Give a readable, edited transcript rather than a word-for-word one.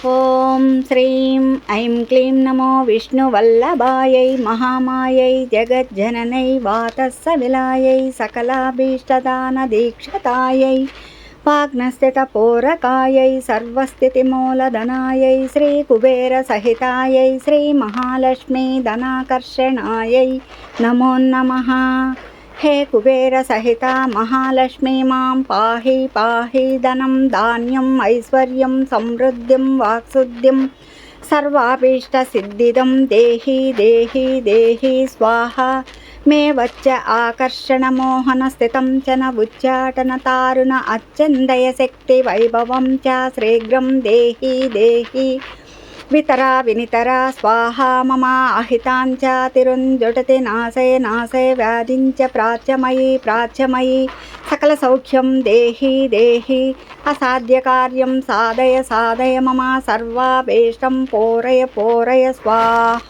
ఓం శ్రీం ఐం క్లీం నమో విష్ణువల్లభాయై మహామాయై జగజ్జననై వాతస్సవిలాయై సకలాభీష్టదానదీక్షతాయై వాగ్నస్థితపోరకాయై సర్వస్థితిమూలధనాయై శ్రీకుబేరసహితాయై శ్రీమహాలక్ష్మీధనాకర్షణాయై నమో నమః. హే కుబేర సహిత మహాలక్ష్మీ మాం పాహి పాహి. ధనం ధాన్యం ఐశ్వర్యం సమృద్ధిం వాక్శుద్ధిం సర్వాభీష్టసిద్ధిదం దేహి దేహి దేహి స్వాహ. మే వచ్చ ఆకర్షణ మోహన స్థితం చ న ఉచ్చాటన తారుణ అచ్చందయ శక్తి వైభవం చ శీఘ్రం దేహి దేహి వితరా వినితరా స్వాహ. మమ అహితాంచ తిరుంజుటతి నాశే నాశే వ్యాధించ ప్రాచ్యమయీ ప్రాచ్యమయీ. సకల సౌఖ్యం దేహి దేహి అసాధ్య కార్యం సాధయ సాధయ. మమ సర్వాభీష్టం పూరయ పూరయ స్వాహ.